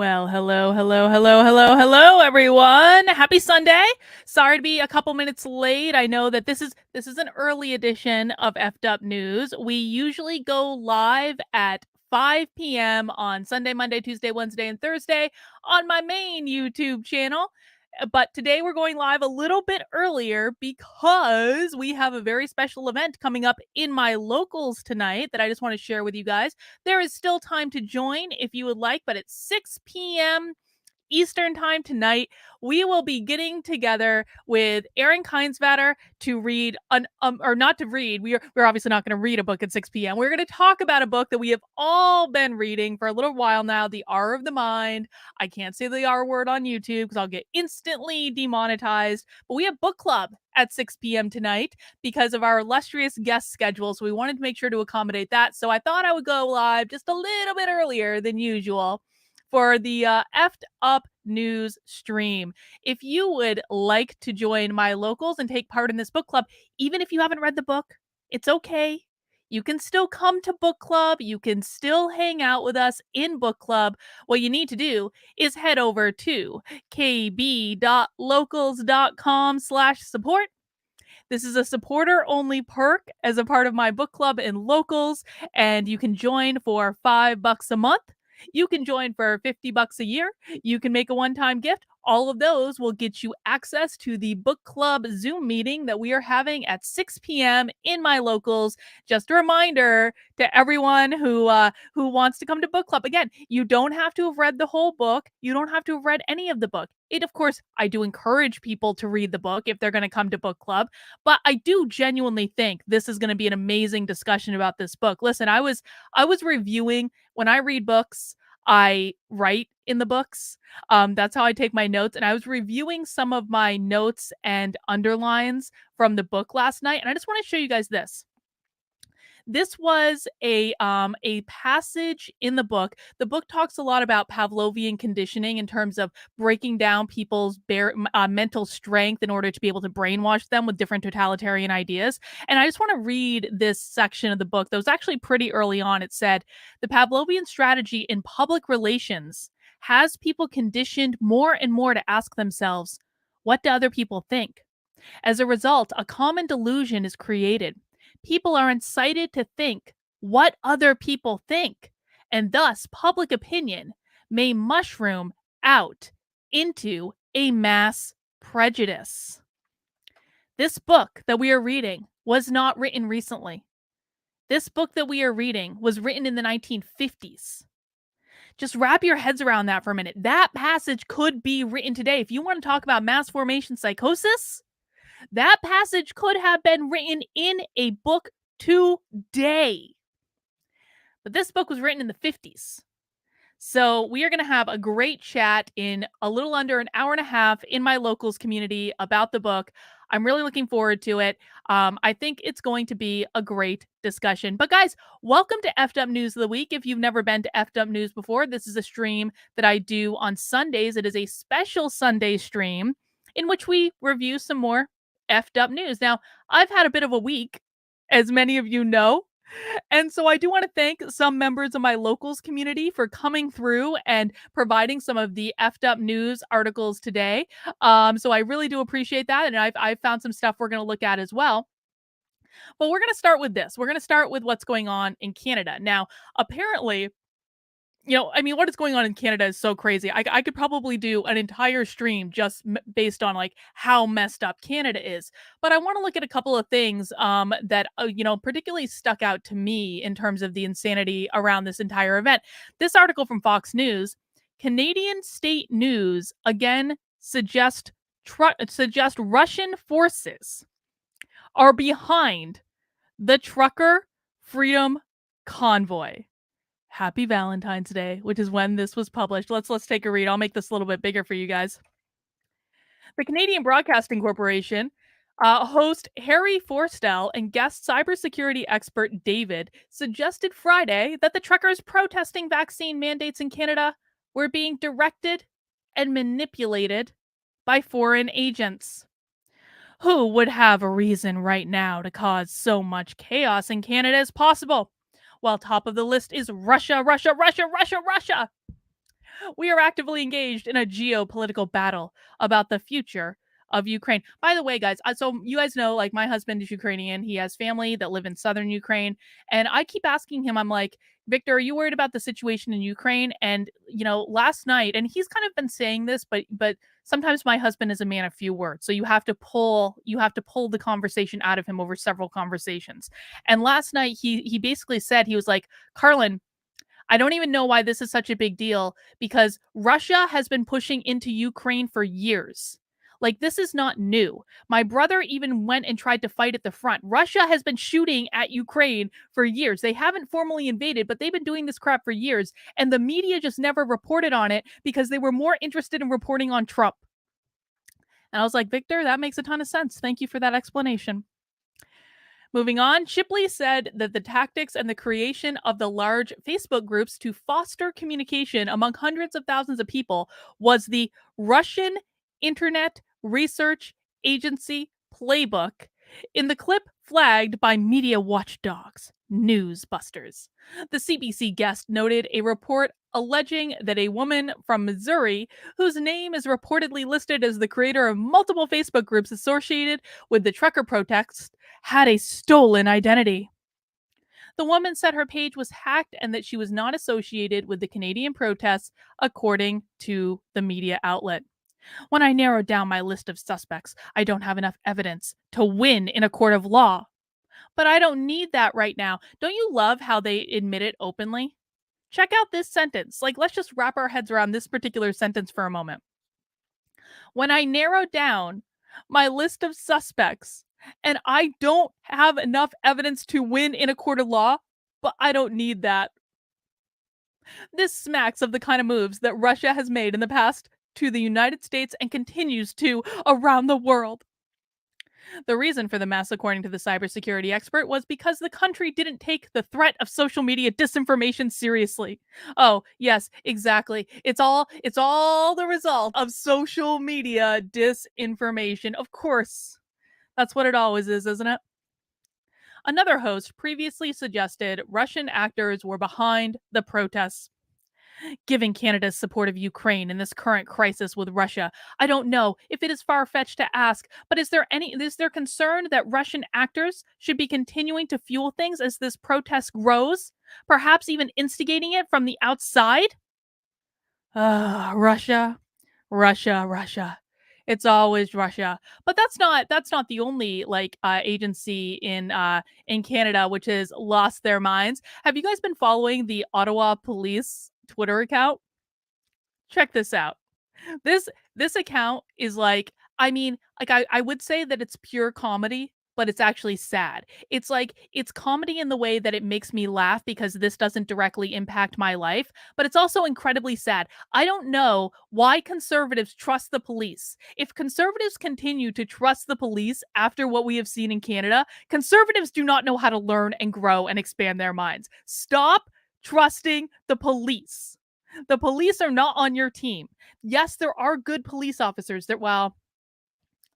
Well, hello, hello, hello, hello, hello, everyone. Happy Sunday. Sorry to be a couple minutes late. I know that this is an early edition of Effed Up News. We usually go live at 5 p.m. on Sunday, Monday, Tuesday, Wednesday, and Thursday on my main YouTube channel. But today we're going live a little bit earlier because we have a very special event coming up in my locals tonight that I just want to share with you guys. There is still time to join if you would like, but it's 6 p.m. Eastern time tonight, we will be getting together with Aaron Keinsvatter to read or not to read. We're obviously not going to read a book at 6 p.m. We're going to talk about a book that we have all been reading for a little while now, The R of the Mind. I can't say the R word on YouTube because I'll get instantly demonetized. But we have book club at 6 p.m. tonight because of our illustrious guest schedule. So we wanted to make sure to accommodate that. So I thought I would go live just a little bit earlier than usual for the Effed Up News stream. If you would like to join my locals and take part in this book club, even if you haven't read the book, it's okay. You can still come to book club. You can still hang out with us in book club. What you need to do is head over to kb.locals.com/support. This is a supporter only perk as a part of my book club in locals, and you can join for $5 a month. You can join for $50 a year. You can make a one-time gift. All of those will get you access to the book club Zoom meeting that we are having at 6 p.m. in my locals. Just a reminder to everyone who wants to come to book club. Again, you don't have to have read the whole book. You don't have to have read any of the book. Of course, I do encourage people to read the book if they're going to come to book club, but I do genuinely think this is going to be an amazing discussion about this book. Listen, I was reviewing. When I read books, I write in the books. That's how I take my notes. And I was reviewing some of my notes and underlines from the book last night, and I just want to show you guys this. This was a passage in the book. The book talks a lot about Pavlovian conditioning in terms of breaking down people's mental strength in order to be able to brainwash them with different totalitarian ideas. And I just want to read this section of the book that was actually pretty early on. It said, "The Pavlovian strategy in public relations has people conditioned more and more to ask themselves, what do other people think? As a result, a common delusion is created. People are incited to think what other people think, and thus public opinion may mushroom out into a mass prejudice." This book that we are reading was not written recently. This book that we are reading was written in the 1950s. Just wrap your heads around that for a minute. That passage could be written today. If you want to talk about mass formation psychosis, that passage could have been written in a book today. But this book was written in the 50s. So we are going to have a great chat in a little under an hour and a half in my locals community about the book. I'm really looking forward to it. I think it's going to be a great discussion. But guys, welcome to Effed Up News of the Week. If you've never been to Effed Up News before, this is a stream that I do on Sundays. It is a special Sunday stream in which we review some more effed up news. Now, I've had a bit of a week, as many of you know. And so I do want to thank some members of my locals community for coming through and providing some of the effed up news articles today. So I really do appreciate that. And I've found some stuff we're going to look at as well. But we're going to start with this. We're going to start with what's going on in Canada. Now, apparently, what is going on in Canada is so crazy. I could probably do an entire stream just based on like how messed up Canada is. But I want to look at a couple of things that particularly stuck out to me in terms of the insanity around this entire event. This article from Fox News: Canadian state news again suggest Russian forces are behind the trucker freedom convoy. Happy Valentine's Day, which is when this was published. Let's take a read. I'll make this a little bit bigger for you guys. The Canadian Broadcasting Corporation host Harry Forstall and guest cybersecurity expert David suggested Friday that the truckers protesting vaccine mandates in Canada were being directed and manipulated by foreign agents. Who would have a reason right now to cause so much chaos in Canada as possible? While top of the list is Russia, Russia, Russia, Russia, Russia. We are actively engaged in a geopolitical battle about the future of Ukraine. By the way, guys, so you guys know, like, my husband is Ukrainian. He has family that live in southern Ukraine. And I keep asking him, I'm like, Victor, are you worried about the situation in Ukraine? And, last night, and he's kind of been saying this, but sometimes my husband is a man of few words. So you have to pull the conversation out of him over several conversations. And last night he basically said, he was like, Carlin, I don't even know why this is such a big deal because Russia has been pushing into Ukraine for years. Like, this is not new. My brother even went and tried to fight at the front. Russia has been shooting at Ukraine for years. They haven't formally invaded, but they've been doing this crap for years. And the media just never reported on it because they were more interested in reporting on Trump. And I was like, Victor, that makes a ton of sense. Thank you for that explanation. Moving on, Shipley said that the tactics and the creation of the large Facebook groups to foster communication among hundreds of thousands of people was the Russian Internet Research Agency playbook in the clip flagged by media watchdogs, Newsbusters. The CBC guest noted a report alleging that a woman from Missouri, whose name is reportedly listed as the creator of multiple Facebook groups associated with the trucker protests, had a stolen identity. The woman said her page was hacked and that she was not associated with the Canadian protests, according to the media outlet. When I narrowed down my list of suspects, I don't have enough evidence to win in a court of law. But I don't need that right now. Don't you love how they admit it openly? Check out this sentence. Like, let's just wrap our heads around this particular sentence for a moment. When I narrowed down my list of suspects and I don't have enough evidence to win in a court of law, but I don't need that. This smacks of the kind of moves that Russia has made in the past to the United States and continues to around the world. The reason for the mess, according to the cybersecurity expert, was because the country didn't take the threat of social media disinformation seriously. Oh, yes, exactly. It's all the result of social media disinformation. Of course. That's what it always is, isn't it? Another host previously suggested Russian actors were behind the protests. Given Canada's support of Ukraine in this current crisis with Russia, I don't know if it is far-fetched to ask, but is there concern that Russian actors should be continuing to fuel things as this protest grows, perhaps even instigating it from the outside? Russia, Russia, Russia. It's always Russia. But that's not the only agency in Canada which has lost their minds. Have you guys been following the Ottawa Police Twitter account? Check this out. This account is I would say that it's pure comedy, but it's actually sad. It's comedy in the way that it makes me laugh because this doesn't directly impact my life, but it's also incredibly sad. I don't know why conservatives trust the police. If conservatives continue to trust the police after what we have seen in Canada, conservatives do not know how to learn and grow and expand their minds. Stop trusting the police. The police are not on your team. Yes, there are good police officers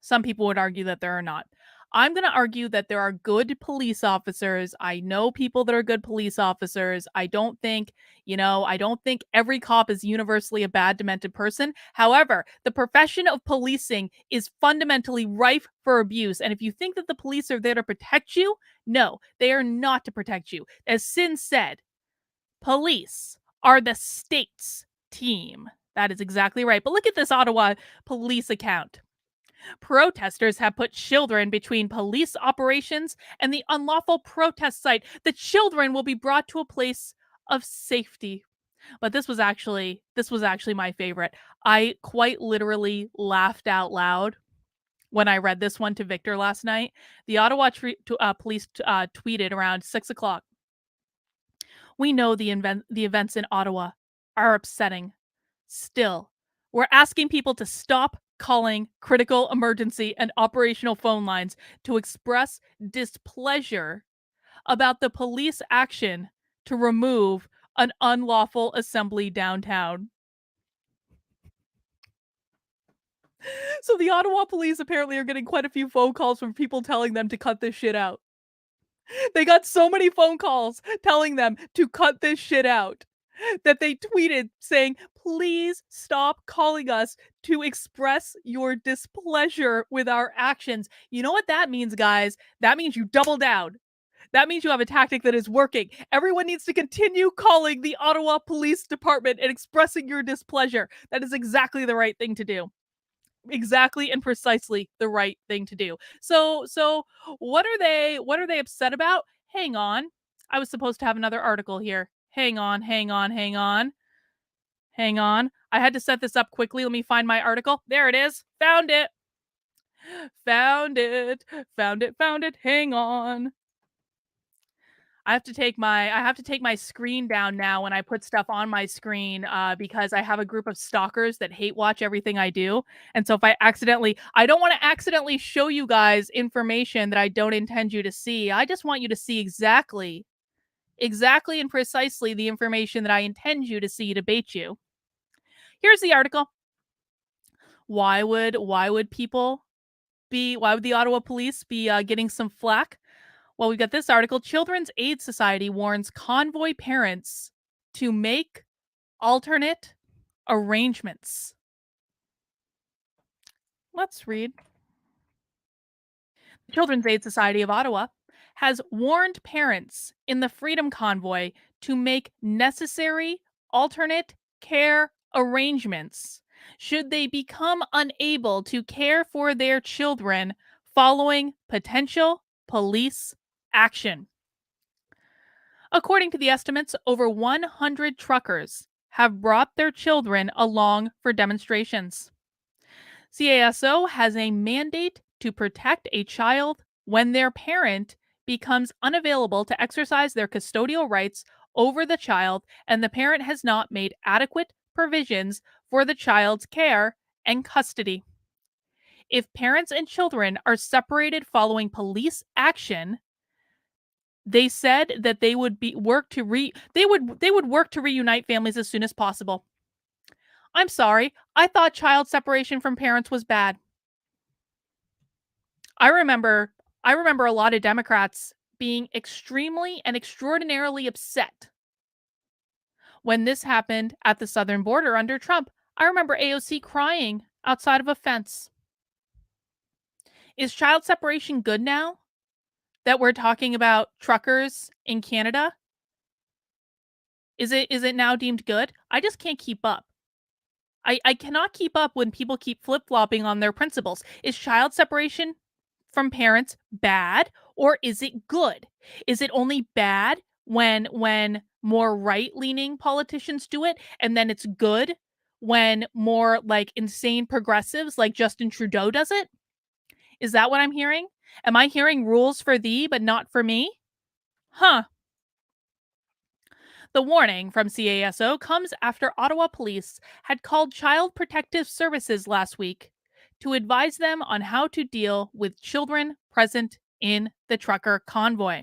some people would argue that there are not. I'm going to argue that there are good police officers. I know people that are good police officers. I don't think every cop is universally a bad, demented person. However, the profession of policing is fundamentally rife for abuse. And if you think that the police are there to protect you, no, they are not to protect you. As Sin said, police are the state's team. That is exactly right. But look at this Ottawa police account. Protesters have put children between police operations and the unlawful protest site. The children will be brought to a place of safety. But this was actually my favorite. I quite literally laughed out loud when I read this one to Victor last night. The Ottawa police tweeted around 6 o'clock. We know the events in Ottawa are upsetting. Still, we're asking people to stop calling critical emergency and operational phone lines to express displeasure about the police action to remove an unlawful assembly downtown. So the Ottawa police apparently are getting quite a few phone calls from people telling them to cut this shit out. They got so many phone calls telling them to cut this shit out that they tweeted saying, please stop calling us to express your displeasure with our actions. You know what that means, guys? That means you double down. That means you have a tactic that is working. Everyone needs to continue calling the Ottawa Police Department and expressing your displeasure. That is exactly the right thing to do. Exactly and precisely the right thing to do. So what are they upset about? Hang on. I was supposed to have another article here. Hang on. I had to set this up quickly. Let me find my article. There it is. Found it. Found it. Found it. Hang on. I have to take my screen down now when I put stuff on my screen because I have a group of stalkers that hate watch everything I do. And so if I don't want to accidentally show you guys information that I don't intend you to see. I just want you to see exactly and precisely the information that I intend you to see to bait you. Here's the article. Why would the Ottawa police be getting some flack? Well, we've got this article. Children's Aid Society warns convoy parents to make alternate arrangements. Let's read. The Children's Aid Society of Ottawa has warned parents in the Freedom Convoy to make necessary alternate care arrangements should they become unable to care for their children following potential police action. According to the estimates, over 100 truckers have brought their children along for demonstrations. CASO has a mandate to protect a child when their parent becomes unavailable to exercise their custodial rights over the child and the parent has not made adequate provisions for the child's care and custody. If parents and children are separated following police action, they said that they would work to reunite families as soon as possible. I'm sorry, I thought child separation from parents was bad. I remember a lot of Democrats being extremely and extraordinarily upset when this happened at the southern border under Trump. I remember AOC crying outside of a fence. Is child separation good now that we're talking about truckers in Canada? Is it now deemed good? I just can't keep up. I cannot keep up when people keep flip-flopping on their principles. Is child separation from parents bad or is it good? Is it only bad when more right-leaning politicians do it and then it's good when more like insane progressives like Justin Trudeau does it? Is that what I'm hearing? Am I hearing rules for thee but not for me? Huh. The warning from CASO comes after Ottawa police had called Child Protective Services last week to advise them on how to deal with children present in the trucker convoy.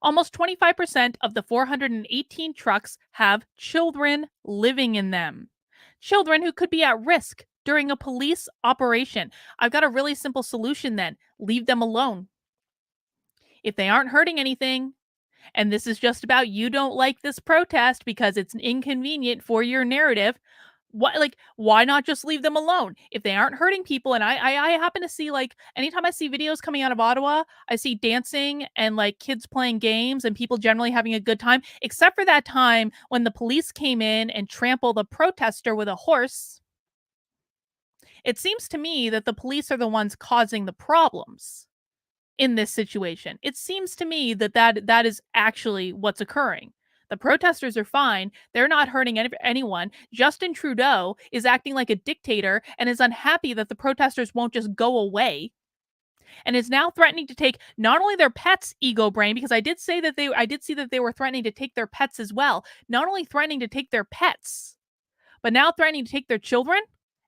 Almost 25% of the 418 trucks have children living in them. Children who could be at risk during a police operation. I've got a really simple solution then. Leave them alone. If they aren't hurting anything, and this is just about you don't like this protest because it's inconvenient for your narrative, why not just leave them alone if they aren't hurting people? And I happen to see, like, anytime I see videos coming out of Ottawa, I see dancing and like kids playing games and people generally having a good time, except for that time when the police came in and trampled a protester with a horse. It seems to me that the police are the ones causing the problems in this situation. It seems to me that is actually what's occurring. The protesters are fine. They're not hurting anyone. Justin Trudeau is acting like a dictator and is unhappy that the protesters won't just go away and is now threatening to take not only their pets' ego brain, because I did see that they were threatening to take their pets as well. Not only threatening to take their pets, but now threatening to take their children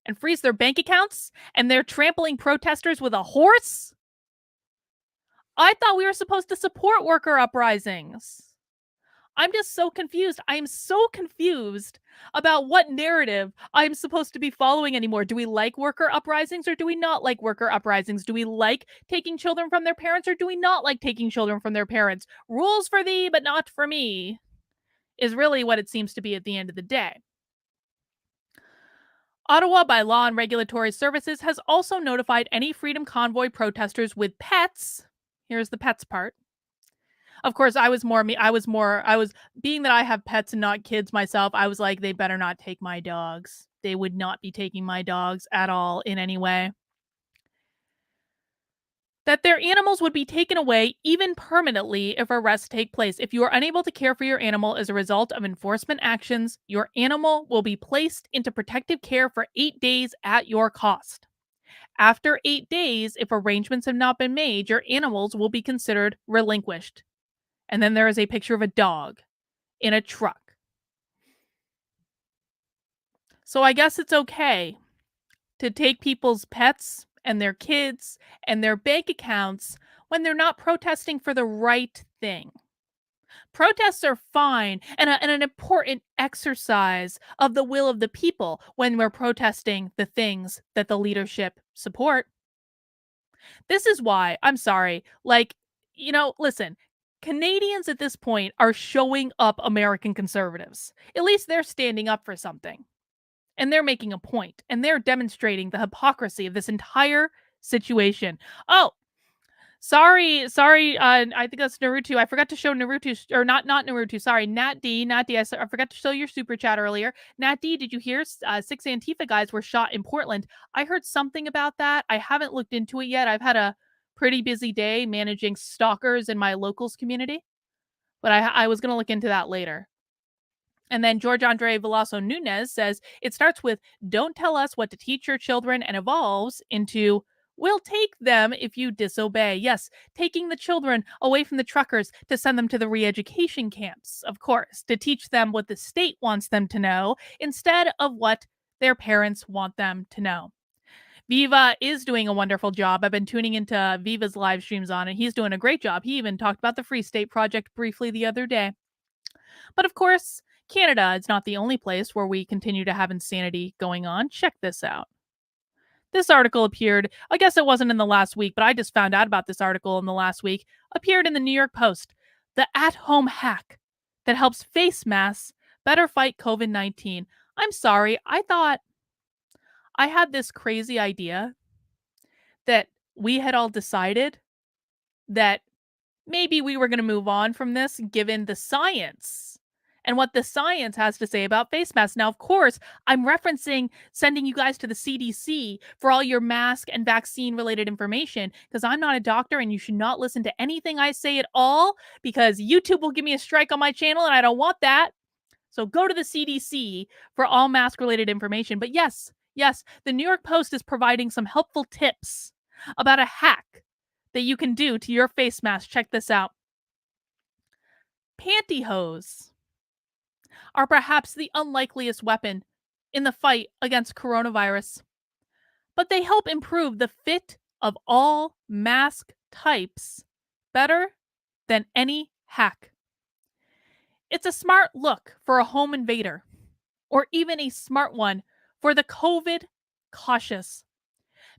and freeze their bank accounts, and they're trampling protesters with a horse. I thought we were supposed to support worker uprisings. I'm just so confused. I am so confused about what narrative I'm supposed to be following anymore. Do we like worker uprisings or do we not like worker uprisings? Do we like taking children from their parents or do we not like taking children from their parents? Rules for thee, but not for me, is really what it seems to be at the end of the day. Ottawa, by law and regulatory services, has also notified any Freedom Convoy protesters with pets. Here's the pets part. Of course, I was more me. I was being that I have pets and not kids myself. I was like, they better not take my dogs. They would not be taking my dogs at all in any way. That their animals would be taken away, even permanently, if arrests take place. If you are unable to care for your animal as a result of enforcement actions, your animal will be placed into protective care for 8 days at your cost. After 8 days, if arrangements have not been made, your animals will be considered relinquished. And then there is a picture of a dog in a truck. So I guess it's okay to take people's pets and their kids and their bank accounts when they're not protesting for the right thing. Protests are fine and an important exercise of the will of the people when we're protesting the things that the leadership support. This is why, I'm sorry, like, listen, Canadians at this point are showing up American conservatives. At least they're standing up for something and they're making a point and they're demonstrating the hypocrisy of this entire situation. Oh, sorry. I think that's Naruto. I forgot to show Naruto, or not Naruto. Sorry, Nat D. I forgot to show your super chat earlier. Nat D, did you hear? 6 Antifa guys were shot in Portland. I heard something about that. I haven't looked into it yet. I've had a pretty busy day managing stalkers in my locals community, but I was gonna look into that later. And then George Andre Veloso Nunez says it starts with "Don't tell us what to teach your children" and evolves into "We'll take them if you disobey." Yes, taking the children away from the truckers to send them to the re-education camps, of course, to teach them what the state wants them to know instead of what their parents want them to know. Viva is doing a wonderful job. I've been tuning into Viva's live streams on it. He's doing a great job. He even talked about the Free State Project briefly the other day. But of course, Canada is not the only place where we continue to have insanity going on. Check this out. This article appeared, I guess it wasn't in the last week, but I just found out about this article in the last week, appeared in the New York Post. The at home hack that helps face masks better fight COVID 19. I'm sorry, I thought I had this crazy idea that we had all decided that maybe we were going to move on from this given the science and what the science has to say about face masks. Now, of course, I'm referencing sending you guys to the CDC for all your mask and vaccine related information because I'm not a doctor and you should not listen to anything I say at all because YouTube will give me a strike on my channel and I don't want that. So go to the CDC for all mask related information. But yes, the New York Post is providing some helpful tips about a hack that you can do to your face mask. Check this out. Pantyhose are perhaps the unlikeliest weapon in the fight against coronavirus, but they help improve the fit of all mask types better than any hack. It's a smart look for a home invader, or even a smart one for the COVID cautious.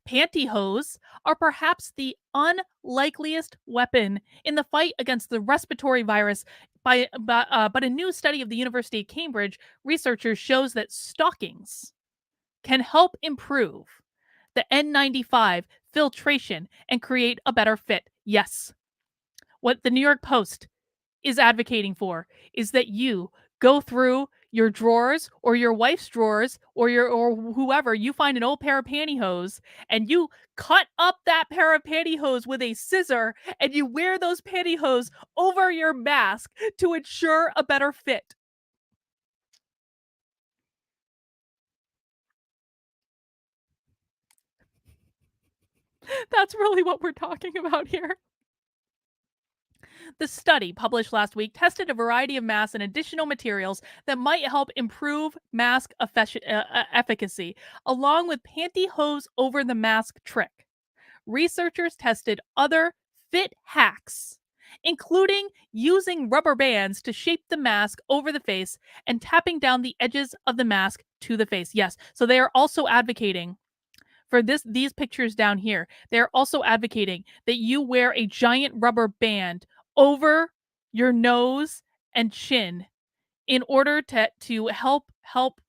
Pantyhose are perhaps the unlikeliest weapon in the fight against the respiratory virus. But a new study of the University of Cambridge researchers shows that stockings can help improve the N95 filtration and create a better fit. Yes, what the New York Post is advocating for is that you go through your drawers or your wife's drawers or whoever you find an old pair of pantyhose and you cut up that pair of pantyhose with a scissor and you wear those pantyhose over your mask to ensure a better fit. That's really what we're talking about here. The study, published last week, tested a variety of masks and additional materials that might help improve mask efficacy, along with pantyhose over the mask trick. Researchers tested other fit hacks, including using rubber bands to shape the mask over the face and tapping down the edges of the mask to the face. Yes, so they are also advocating for these pictures down here. They're also advocating that you wear a giant rubber band over your nose and chin in order to help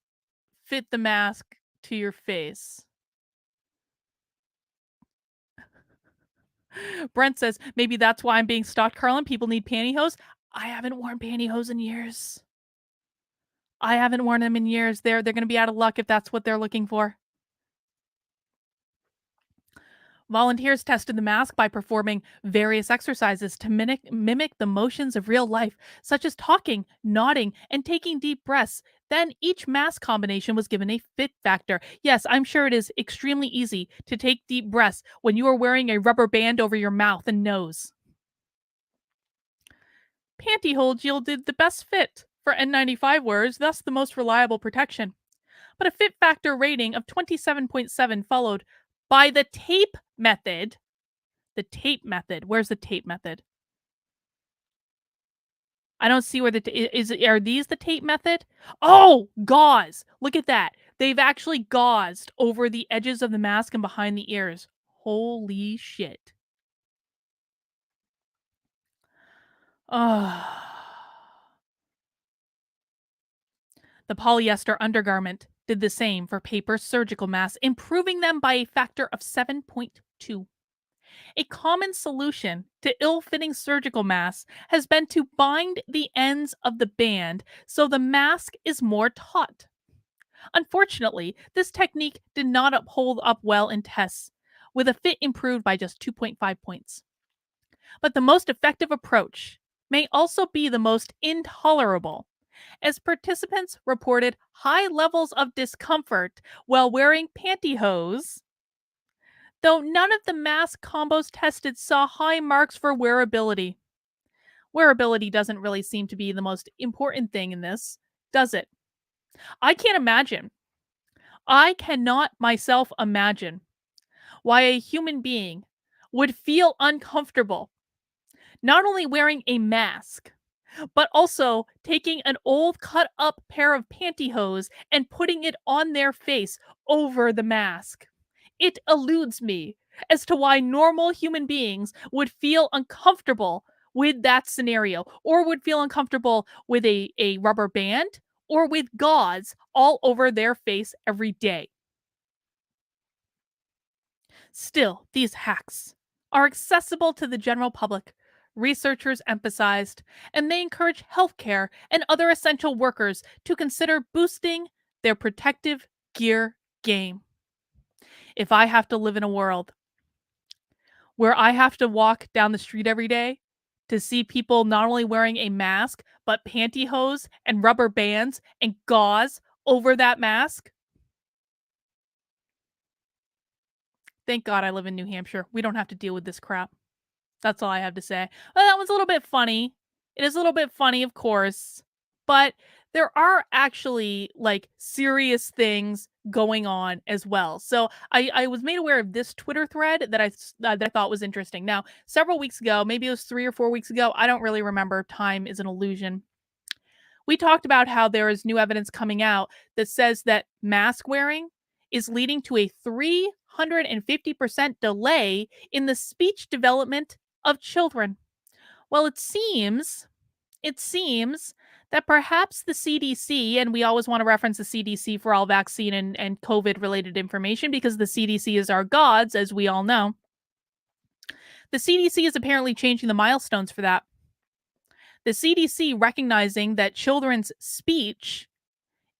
fit the mask to your face. Brent says, maybe that's why I'm being stalked, Carlin. People need pantyhose. I haven't worn pantyhose in years. I haven't worn them in years. They're going to be out of luck if that's what they're looking for. Volunteers tested the mask by performing various exercises to mimic the motions of real life, such as talking, nodding, and taking deep breaths. Then each mask combination was given a fit factor. Yes, I'm sure it is extremely easy to take deep breaths when you are wearing a rubber band over your mouth and nose. Pantyhose yielded the best fit for N95 wearers, thus the most reliable protection. But a fit factor rating of 27.7 followed by the tape method. The tape method. Where's the tape method? I don't see where are these the tape method? Oh, gauze. Look at that. They've actually gauzed over the edges of the mask and behind the ears. Holy shit. Oh. The polyester undergarment did the same for paper surgical masks, improving them by a factor of 7.2. A common solution to ill fitting surgical masks has been to bind the ends of the band so the mask is more taut. Unfortunately, this technique did not hold up well in tests, with a fit improved by just 2.5 points. But the most effective approach may also be the most intolerable, as participants reported high levels of discomfort while wearing pantyhose, though none of the mask combos tested saw high marks for wearability. Wearability doesn't really seem to be the most important thing in this, does it? I can't imagine. I cannot myself imagine why a human being would feel uncomfortable not only wearing a mask, but also taking an old cut up pair of pantyhose and putting it on their face over the mask. It eludes me as to why normal human beings would feel uncomfortable with that scenario or would feel uncomfortable with a rubber band or with gauze all over their face every day. Still, these hacks are accessible to the general public, researchers emphasized, and they encourage healthcare and other essential workers to consider boosting their protective gear game. If I have to live in a world where I have to walk down the street every day to see people not only wearing a mask, but pantyhose and rubber bands and gauze over that mask, thank God I live in New Hampshire. We don't have to deal with this crap. That's all I have to say. Well, that was a little bit funny. It is a little bit funny, of course, but there are actually like serious things going on as well. So I was made aware of this Twitter thread that I thought was interesting. Now, several weeks ago, maybe it was 3 or 4 weeks ago, I don't really remember. Time is an illusion. We talked about how there is new evidence coming out that says that mask wearing is leading to a 350% delay in the speech development of children. Well, it seems that perhaps the CDC, and we always want to reference the CDC for all vaccine and COVID related information because the CDC is our gods, as we all know. The CDC is apparently changing the milestones for that. The CDC recognizing that children's speech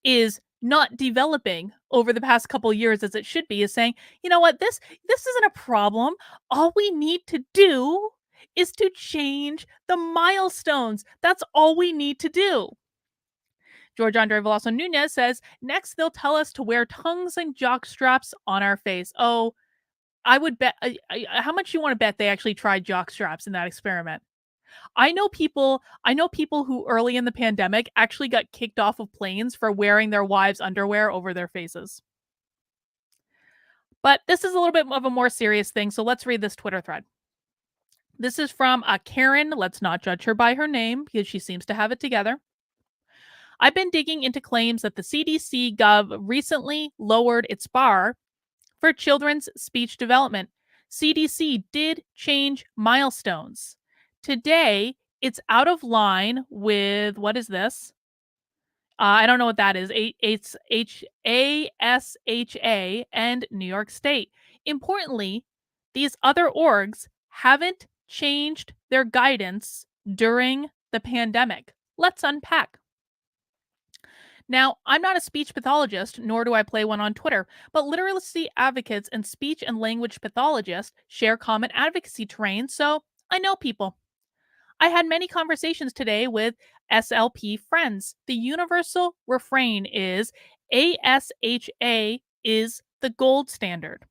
is not developing over the past couple years as it should be is saying, you know what, this isn't a problem. All we need to do is to change the milestones. That's all we need to do. George Andre Veloso Nunez says, next they'll tell us to wear tongues and jock straps on our face. Oh, I would bet. How much you want to bet they actually tried jock straps in that experiment? I know people who early in the pandemic actually got kicked off of planes for wearing their wives' underwear over their faces. But this is a little bit of a more serious thing, so let's read this Twitter thread. This is from a Karen. Let's not judge her by her name because she seems to have it together. I've been digging into claims that the CDC Gov recently lowered its bar for children's speech development. CDC did change milestones. Today, it's out of line with what is this? I don't know what that is. It's HASHA and New York State. Importantly, these other orgs haven't changed their guidance during the pandemic. Let's unpack. Now, I'm not a speech pathologist, nor do I play one on Twitter, but literacy advocates and speech and language pathologists share common advocacy terrain, so I know people. I had many conversations today with SLP friends. The universal refrain is ASHA is the gold standard.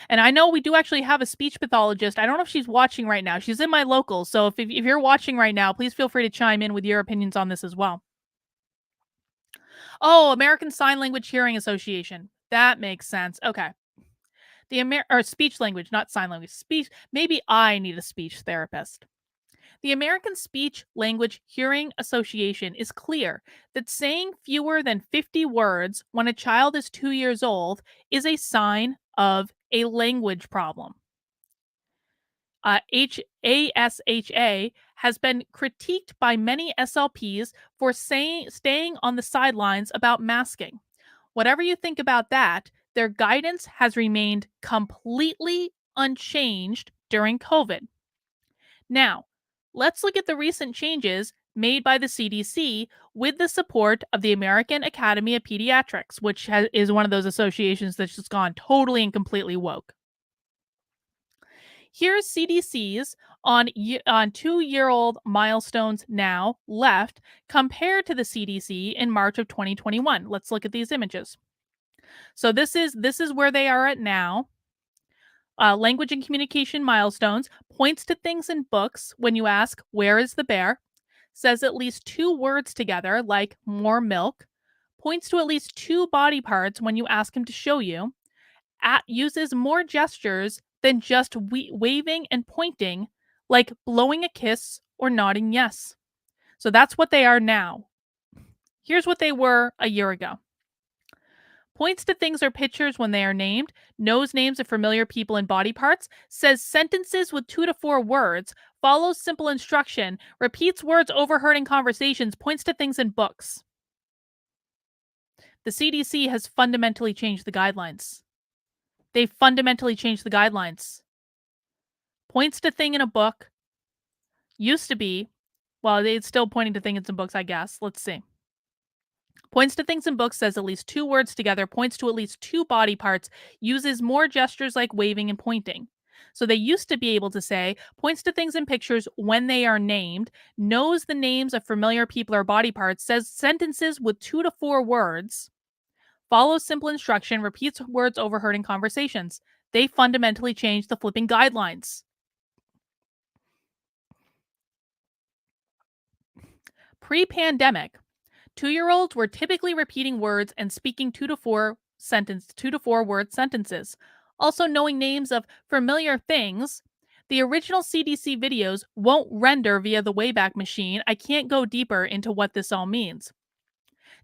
And I know we do actually have a speech pathologist. I don't know if she's watching right now. She's in my local. So if you're watching right now, please feel free to chime in with your opinions on this as well. Oh, American Sign Language Hearing Association. That makes sense. Okay. Or speech language, not sign language. Speech. Maybe I need a speech therapist. The American Speech Language Hearing Association is clear that saying fewer than 50 words when a child is 2 years old is a sign of a language problem. ASHA has been critiqued by many SLPs for staying on the sidelines about masking. Whatever you think about that, their guidance has remained completely unchanged during COVID. Now, let's look at the recent changes made by the CDC with the support of the American Academy of Pediatrics, which is one of those associations that's just gone totally and completely woke. Here's CDC's on 2-year-old milestones now left compared to the CDC in March of 2021. Let's look at these images. So this is where they are at now. Language and communication milestones points to things in books when you ask, "Where is the bear?" Says at least 2 words together, like "more milk." Points to at least 2 body parts when you ask him to show you. Uses more gestures than just waving and pointing, like blowing a kiss or nodding yes. So that's what they are now. Here's what they were a year ago. Points to things or pictures when they are named, knows names of familiar people and body parts, says sentences with 2 to 4 words, follows simple instruction, repeats words overheard in conversations, points to things in books. The CDC has fundamentally changed the guidelines. They've fundamentally changed the guidelines. Points to thing in a book used to be, well, it's still pointing to things in books, I guess. Let's see. Points to things in books says at least 2 words together, points to at least 2 body parts, uses more gestures like waving and pointing. So they used to be able to say, points to things in pictures when they are named, knows the names of familiar people or body parts, says sentences with 2 to 4 words, follows simple instruction, repeats words overheard in conversations. They fundamentally changed the flipping guidelines. Pre-pandemic, 2-year-olds were typically repeating words and speaking 2 to 4 word sentences. Also knowing names of familiar things. The original CDC videos won't render via the Wayback Machine. I can't go deeper into what this all means.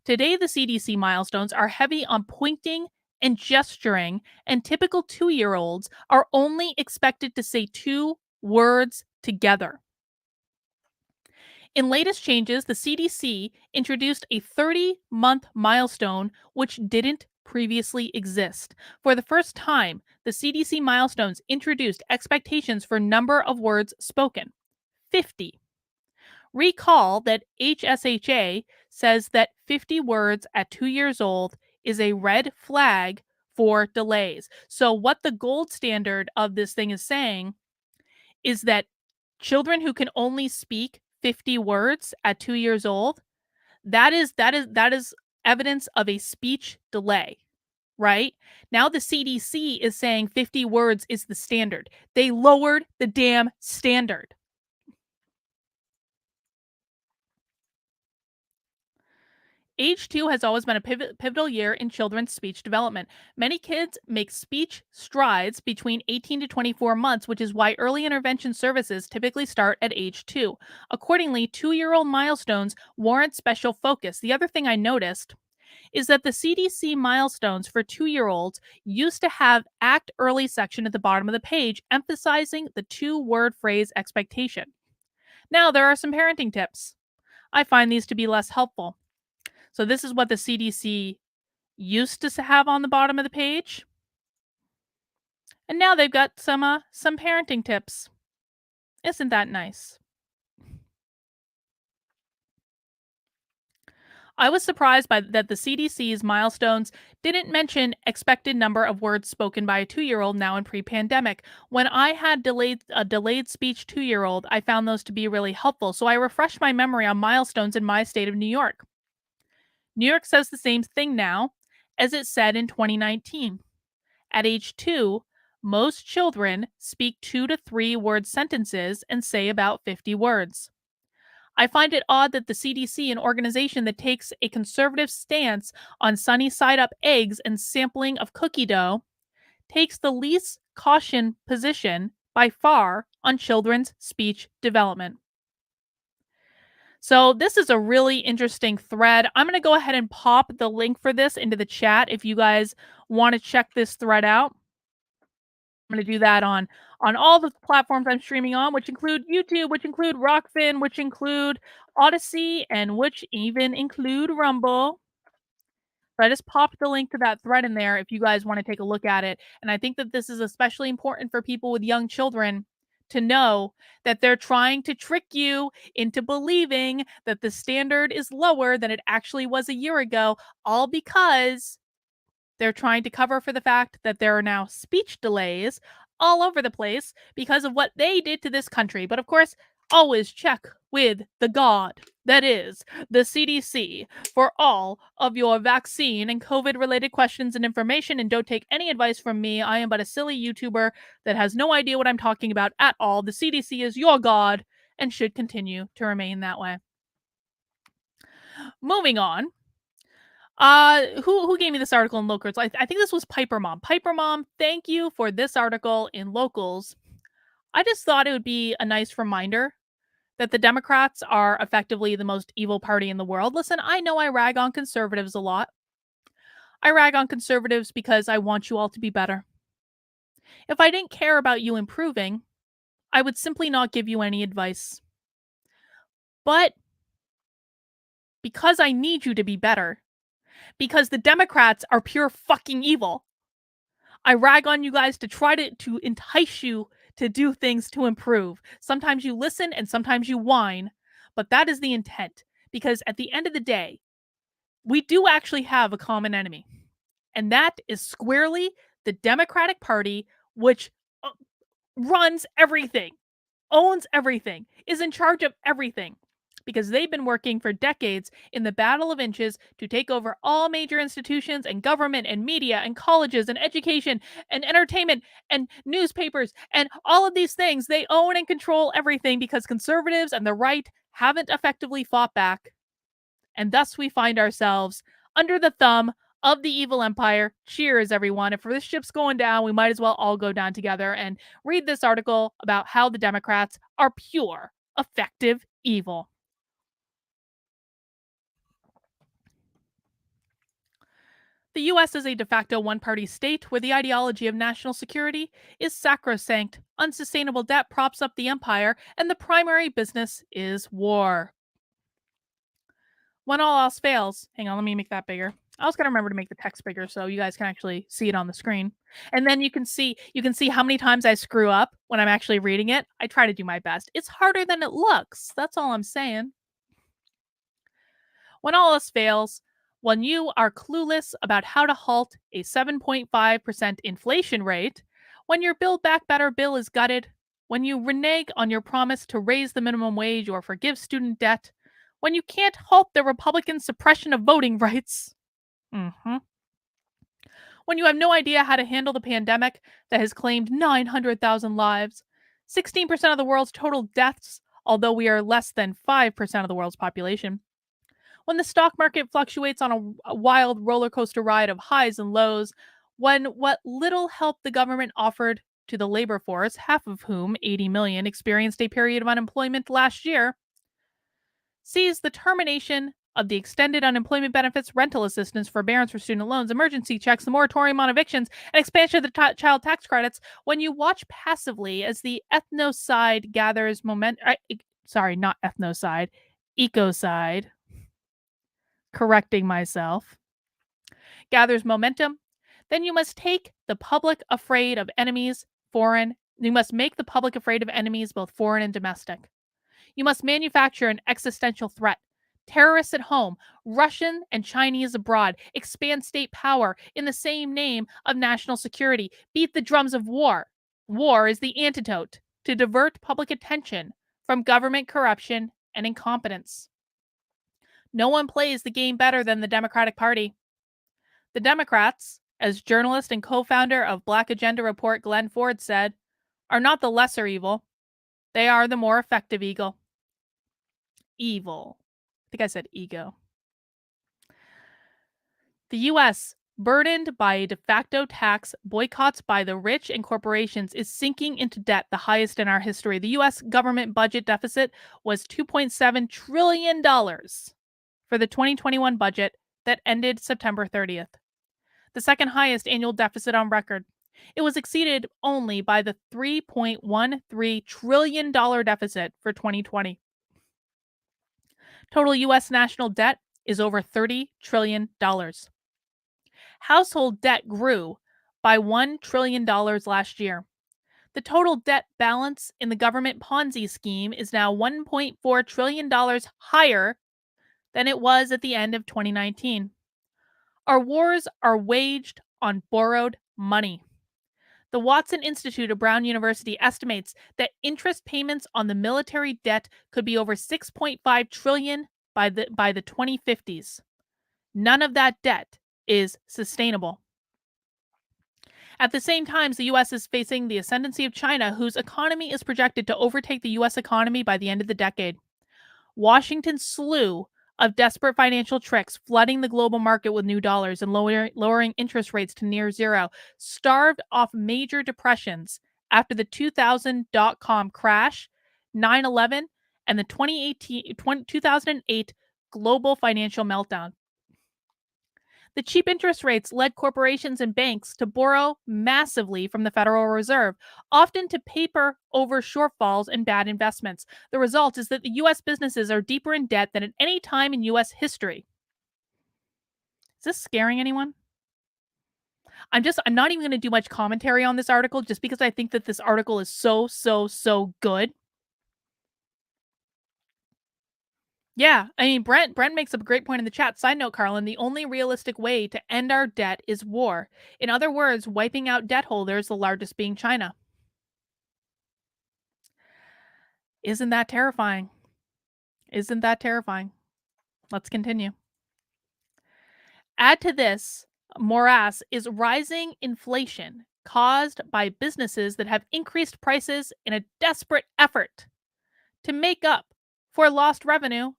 Today, the CDC milestones are heavy on pointing and gesturing, and typical 2-year-olds are only expected to say 2 words together. In latest changes, the CDC introduced a 30-month milestone which didn't previously exist. For the first time, the CDC milestones introduced expectations for number of words spoken, 50. Recall that HSHA says that 50 words at 2 years old is a red flag for delays. So what the gold standard of this thing is saying is that children who can only speak 50 words at 2 years old, that is evidence of a speech delay, right? Now the CDC is saying 50 words is the standard. They lowered the damn standard. Age 2 has always been a pivotal year in children's speech development. Many kids make speech strides between 18 to 24 months, which is why early intervention services typically start at age 2. Accordingly, 2-year-old milestones warrant special focus. The other thing I noticed is that the CDC milestones for 2-year-olds used to have act early section at the bottom of the page, emphasizing the 2-word phrase expectation. Now, there are some parenting tips. I find these to be less helpful. So this is what the CDC used to have on the bottom of the page, and now they've got some parenting tips. Isn't that nice? I was surprised by that the CDC's milestones didn't mention expected number of words spoken by a 2-year-old now in pre-pandemic. When I had delayed speech 2-year-old, I found those to be really helpful. So I refreshed my memory on milestones in my state of New York. New York says the same thing now as it said in 2019. At age 2, most children speak 2 to 3 word sentences and say about 50 words. I find it odd that the CDC, an organization that takes a conservative stance on sunny side up eggs and sampling of cookie dough, takes the least caution position by far on children's speech development. So, this is a really interesting thread. I'm going to go ahead and pop the link for this into the chat if you guys want to check this thread out. I'm going to do that on all the platforms I'm streaming on, which include YouTube, which include Rockfin, which include Odyssey, and which even include Rumble. So I just popped the link to that thread in there if you guys want to take a look at it. And I think that this is especially important for people with young children to know that they're trying to trick you into believing that the standard is lower than it actually was a year ago, all because they're trying to cover for the fact that there are now speech delays all over the place because of what they did to this country. But of course, always check with the God that is the CDC for all of your vaccine and COVID related questions and information. And don't take any advice from me. I am but a silly YouTuber that has no idea what I'm talking about at all. The CDC is your God and should continue to remain that way. Moving on. Who gave me this article in Locals? I think this was Piper Mom. Piper Mom, thank you for this article in Locals. I just thought it would be a nice reminder that the Democrats are effectively the most evil party in the world. Listen, I know I rag on conservatives a lot. I rag on conservatives because I want you all to be better. If I didn't care about you improving, I would simply not give you any advice. But because I need you to be better, because the Democrats are pure fucking evil, I rag on you guys to try to entice you to do things to improve. Sometimes you listen and sometimes you whine, but that is the intent. Because at the end of the day, we do actually have a common enemy, and that is squarely the Democratic Party, which runs everything, owns everything, is in charge of everything. Because they've been working for decades in the battle of inches to take over all major institutions and government and media and colleges and education and entertainment and newspapers and all of these things. They own and control everything because conservatives and the right haven't effectively fought back. And thus we find ourselves under the thumb of the evil empire. Cheers, everyone. If this ship's going down, we might as well all go down together and read this article about how the Democrats are pure, effective evil. The US is a de facto one party state where the ideology of national security is sacrosanct, unsustainable debt props up the empire, and the primary business is war. When all else fails, hang on, let me make that bigger. I was gonna remember to make the text bigger so you guys can actually see it on the screen. And then you can see how many times I screw up when I'm actually reading it. I try to do my best. It's harder than it looks. That's all I'm saying. When all else fails, when you are clueless about how to halt a 7.5% inflation rate, when your Build Back Better bill is gutted, when you renege on your promise to raise the minimum wage or forgive student debt, when you can't halt the Republican suppression of voting rights, when you have no idea how to handle the pandemic that has claimed 900,000 lives, 16% of the world's total deaths, although we are less than 5% of the world's population, when the stock market fluctuates on a wild roller coaster ride of highs and lows, when what little help the government offered to the labor force, half of whom, 80 million, experienced a period of unemployment last year, sees the termination of the extended unemployment benefits, rental assistance, forbearance for student loans, emergency checks, the moratorium on evictions, and expansion of the child tax credits, when you watch passively as the ethnocide gathers momentum, sorry, not ethnocide, ecocide, correcting myself, gathers momentum, then you must take the public afraid of enemies, foreign. You must make the public afraid of enemies, both foreign and domestic. You must manufacture an existential threat. Terrorists at home, Russian and Chinese abroad, expand state power in the same name of national security, beat the drums of war. War is the antidote to divert public attention from government corruption and incompetence. No one plays the game better than the Democratic Party. The Democrats, as journalist and co founder of Black Agenda Report Glenn Ford said, are not the lesser evil. They are the more effective evil. I think I said ego. The U.S., burdened by de facto tax boycotts by the rich and corporations, is sinking into debt, the highest in our history. The U.S. government budget deficit was $2.7 trillion for the 2021 budget that ended September 30th, the second highest annual deficit on record. It was exceeded only by the $3.13 trillion deficit for 2020. Total U.S. national debt is over $30 trillion. Household debt grew by $1 trillion last year. The total debt balance in the government Ponzi scheme is now $1.4 trillion higher than it was at the end of 2019. Our wars are waged on borrowed money. The Watson Institute of Brown University estimates that interest payments on the military debt could be over $6.5 trillion by the 2050s. None of that debt is sustainable. At the same time, the U.S. is facing the ascendancy of China, whose economy is projected to overtake the U.S. economy by the end of the decade. Washington's slew of desperate financial tricks, flooding the global market with new dollars and lowering interest rates to near zero, starved off major depressions after the 2000 dot-com crash, 9/11, and the 2008 global financial meltdown. The cheap interest rates led corporations and banks to borrow massively from the Federal Reserve, often to paper over shortfalls and bad investments. The result is that the U.S. businesses are deeper in debt than at any time in U.S. history. Is this scaring anyone? I'm not even going to do much commentary on this article just because I think that this article is so good. Yeah, I mean, Brent makes up a great point in the chat. Side note, Carlin, the only realistic way to end our debt is war. In other words, wiping out debt holders, the largest being China. Isn't that terrifying? Isn't that terrifying? Let's continue. Add to this morass is rising inflation caused by businesses that have increased prices in a desperate effort to make up for lost revenue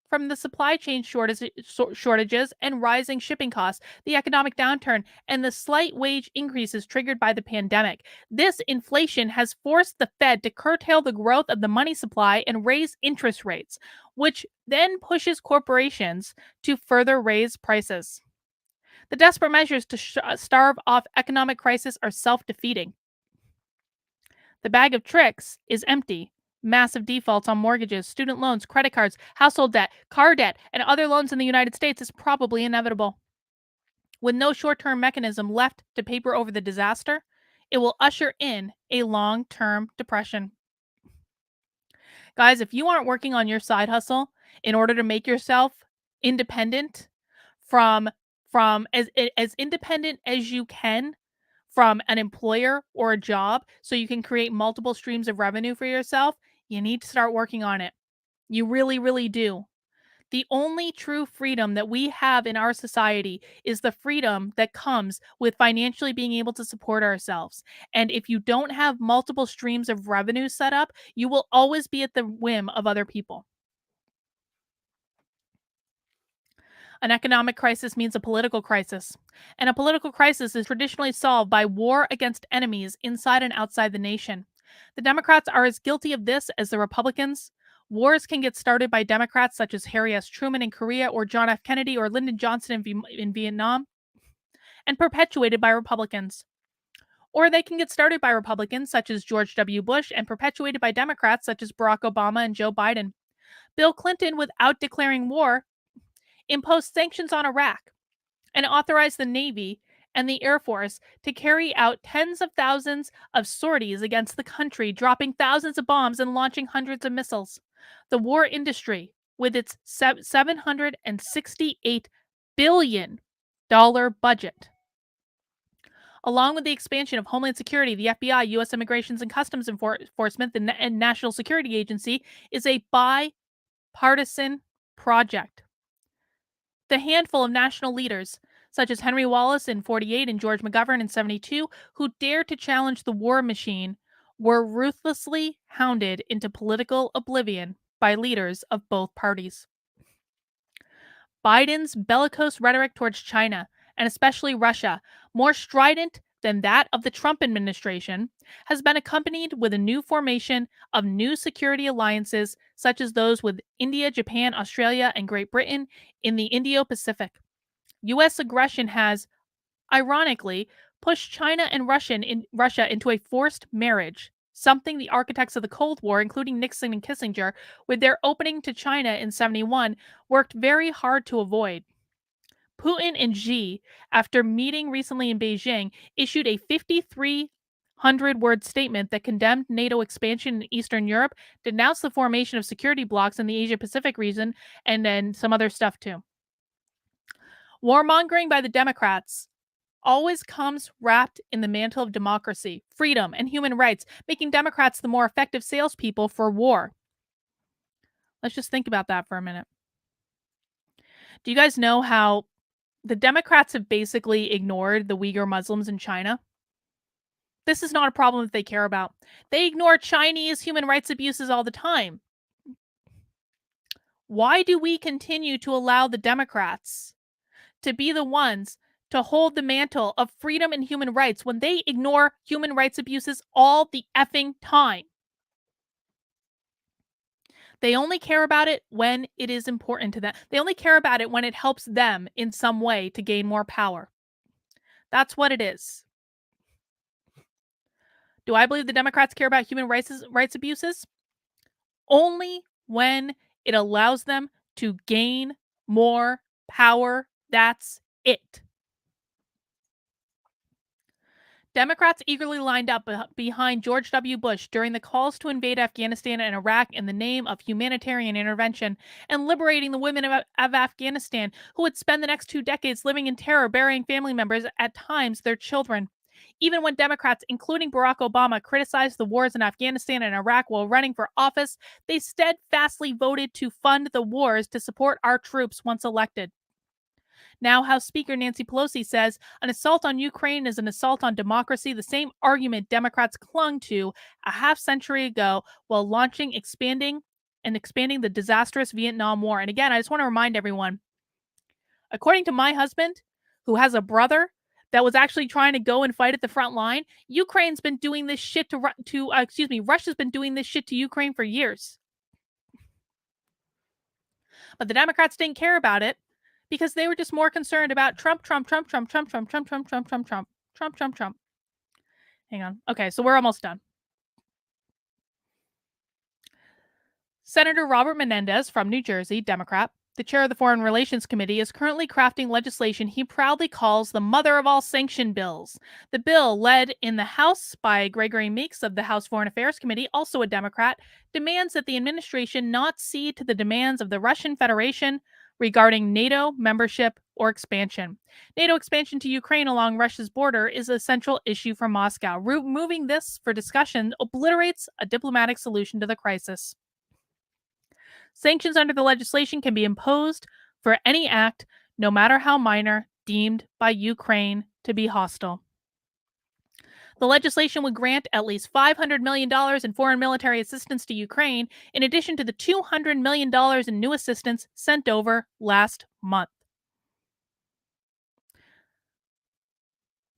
from the supply chain shortages and rising shipping costs, the economic downturn, and the slight wage increases triggered by the pandemic. This inflation has forced the Fed to curtail the growth of the money supply and raise interest rates, which then pushes corporations to further raise prices. The desperate measures to starve off economic crisis are self-defeating. The bag of tricks is empty. Massive defaults on mortgages, student loans, credit cards, household debt, car debt, and other loans in the United States is probably inevitable. With no short-term mechanism left to paper over the disaster, it will usher in a long-term depression. Guys, if you aren't working on your side hustle in order to make yourself independent from as independent as you can from an employer or a job so you can create multiple streams of revenue for yourself, you need to start working on it. You really, really do. The only true freedom that we have in our society is the freedom that comes with financially being able to support ourselves. And if you don't have multiple streams of revenue set up, you will always be at the whim of other people. An economic crisis means a political crisis. And a political crisis is traditionally solved by war against enemies inside and outside the nation. The Democrats are as guilty of this as the Republicans. Wars can get started by Democrats such as Harry S. Truman in Korea or John F. Kennedy or Lyndon Johnson in Vietnam, and perpetuated by Republicans. Or they can get started by Republicans such as George W. Bush and perpetuated by Democrats such as Barack Obama and Joe Biden. Bill Clinton, without declaring war, imposed sanctions on Iraq, and authorized the Navy and the Air Force to carry out tens of thousands of sorties against the country, dropping thousands of bombs and launching hundreds of missiles. The war industry, with its $768 billion budget, along with the expansion of Homeland Security, the FBI, U.S. Immigration and Customs Enforcement, and National Security Agency, is a bipartisan project. The handful of national leaders, such as Henry Wallace in 48 and George McGovern in 72, who dared to challenge the war machine, were ruthlessly hounded into political oblivion by leaders of both parties. Biden's bellicose rhetoric towards China, and especially Russia, more strident than that of the Trump administration, has been accompanied with a new formation of new security alliances, such as those with India, Japan, Australia, and Great Britain in the Indo-Pacific. U.S. aggression has, ironically, pushed China and Russia into a forced marriage, something the architects of the Cold War, including Nixon and Kissinger, with their opening to China in 71, worked very hard to avoid. Putin and Xi, after meeting recently in Beijing, issued a 5,300-word statement that condemned NATO expansion in Eastern Europe, denounced the formation of security blocs in the Asia-Pacific region, and then some other stuff too. Warmongering by the Democrats always comes wrapped in the mantle of democracy, freedom, and human rights, making Democrats the more effective salespeople for war. Let's just think about that for a minute. Do you guys know how the Democrats have basically ignored the Uyghur Muslims in China? This is not a problem that they care about. They ignore Chinese human rights abuses all the time. Why do we continue to allow the Democrats to be the ones to hold the mantle of freedom and human rights when they ignore human rights abuses all the effing time? They only care about it when it is important to them. They only care about it when it helps them in some way to gain more power. That's what it is. Do I believe the Democrats care about human rights abuses? Only when it allows them to gain more power. That's it. Democrats eagerly lined up behind George W. Bush during the calls to invade Afghanistan and Iraq in the name of humanitarian intervention and liberating the women of Afghanistan, who would spend the next 2 decades living in terror, burying family members, at times their children. Even when Democrats, including Barack Obama, criticized the wars in Afghanistan and Iraq while running for office, they steadfastly voted to fund the wars to support our troops once elected. Now, House Speaker Nancy Pelosi says an assault on Ukraine is an assault on democracy, the same argument Democrats clung to a half century ago while expanding the disastrous Vietnam War. And again, I just want to remind everyone, according to my husband, who has a brother that was actually trying to go and fight at the front line, Russia's been doing this shit to Ukraine for years. But the Democrats didn't care about it, because they were just more concerned about Trump. Hang on. Okay, so we're almost done. Senator Robert Menendez from New Jersey, Democrat, the chair of the Foreign Relations Committee, is currently crafting legislation he proudly calls the mother of all sanction bills. The bill, led in the House by Gregory Meeks of the House Foreign Affairs Committee, also a Democrat, demands that the administration not cede to the demands of the Russian Federation regarding NATO membership or expansion. NATO expansion to Ukraine along Russia's border is a central issue for Moscow. Removing this for discussion obliterates a diplomatic solution to the crisis. Sanctions under the legislation can be imposed for any act, no matter how minor, deemed by Ukraine to be hostile. The legislation would grant at least $500 million in foreign military assistance to Ukraine, in addition to the $200 million in new assistance sent over last month.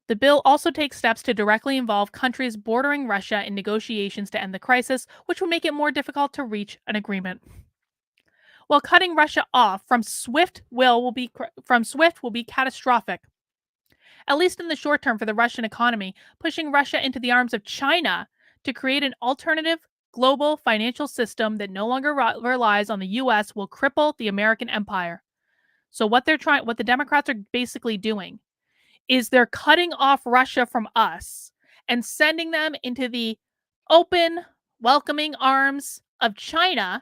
The bill also takes steps to directly involve countries bordering Russia in negotiations to end the crisis, which would make it more difficult to reach an agreement. While cutting Russia off from SWIFT will be catastrophic, at least in the short term for the Russian economy, pushing Russia into the arms of China to create an alternative global financial system that no longer relies on the U.S. will cripple the American empire. So what the Democrats are basically doing is they're cutting off Russia from us and sending them into the open, welcoming arms of China,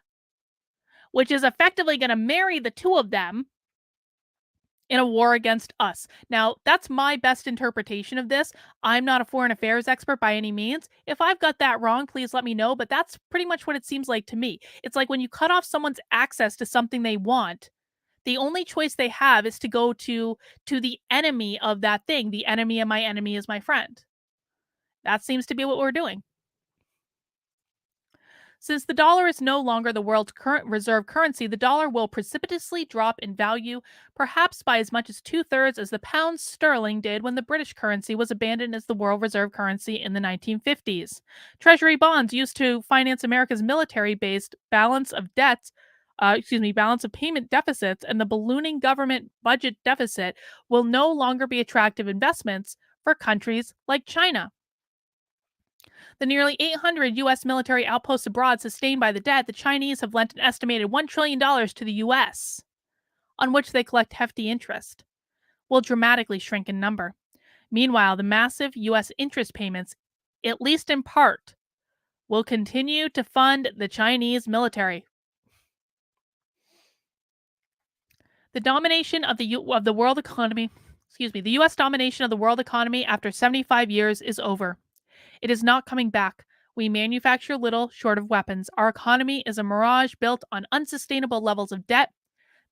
which is effectively going to marry the two of them in a war against us. Now, that's my best interpretation of this. I'm not a foreign affairs expert by any means. If I've got that wrong, please let me know, but that's pretty much what it seems like to me. It's like when you cut off someone's access to something they want, the only choice they have is to go to the enemy of that thing. The enemy of my enemy is my friend. That seems to be what we're doing. Since the dollar is no longer the world's current reserve currency, the dollar will precipitously drop in value, perhaps by as much as two-thirds as the pound sterling did when the British currency was abandoned as the world reserve currency in the 1950s. Treasury bonds used to finance America's military-based balance of payment deficits and the ballooning government budget deficit will no longer be attractive investments for countries like China. The nearly 800 U.S. military outposts abroad sustained by the debt, the Chinese have lent an estimated $1 trillion to the U.S., on which they collect hefty interest, will dramatically shrink in number. Meanwhile, the massive U.S. interest payments, at least in part, will continue to fund the Chinese military. The domination of of the world economy, the U.S. domination of the world economy after 75 years is over. It is not coming back. We manufacture little short of weapons. Our economy is a mirage built on unsustainable levels of debt.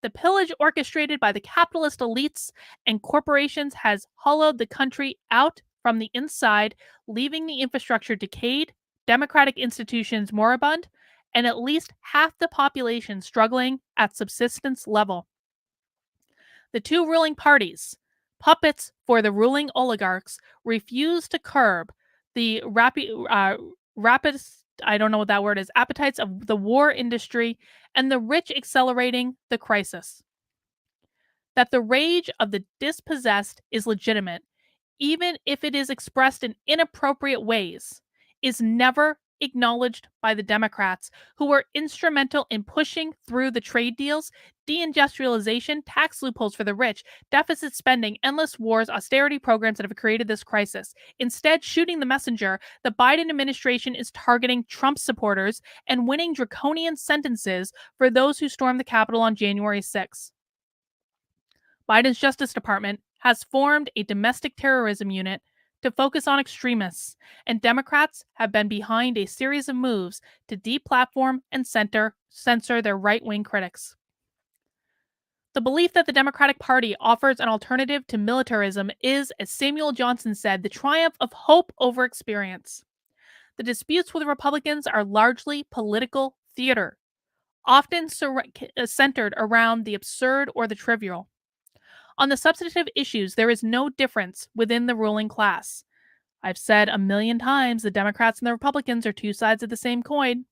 The pillage orchestrated by the capitalist elites and corporations has hollowed the country out from the inside, leaving the infrastructure decayed, democratic institutions moribund, and at least half the population struggling at subsistence level. The two ruling parties, puppets for the ruling oligarchs, refuse to curb the rapid, I don't know what that word is, appetites of the war industry and the rich accelerating the crisis. That the rage of the dispossessed is legitimate, even if it is expressed in inappropriate ways, is never acknowledged by the Democrats, who were instrumental in pushing through the trade deals, deindustrialization, tax loopholes for the rich, deficit spending, endless wars, austerity programs that have created this crisis. Instead, shooting the messenger, the Biden administration is targeting Trump supporters and winning draconian sentences for those who stormed the Capitol on January 6th. Biden's Justice Department has formed a domestic terrorism unit to focus on extremists, and Democrats have been behind a series of moves to deplatform and censor their right-wing critics. The belief that the Democratic Party offers an alternative to militarism is, as Samuel Johnson said, the triumph of hope over experience. The disputes with Republicans are largely political theater, often centered around the absurd or the trivial. On the substantive issues, there is no difference within the ruling class. I've said a million times the Democrats and the Republicans are two sides of the same coin.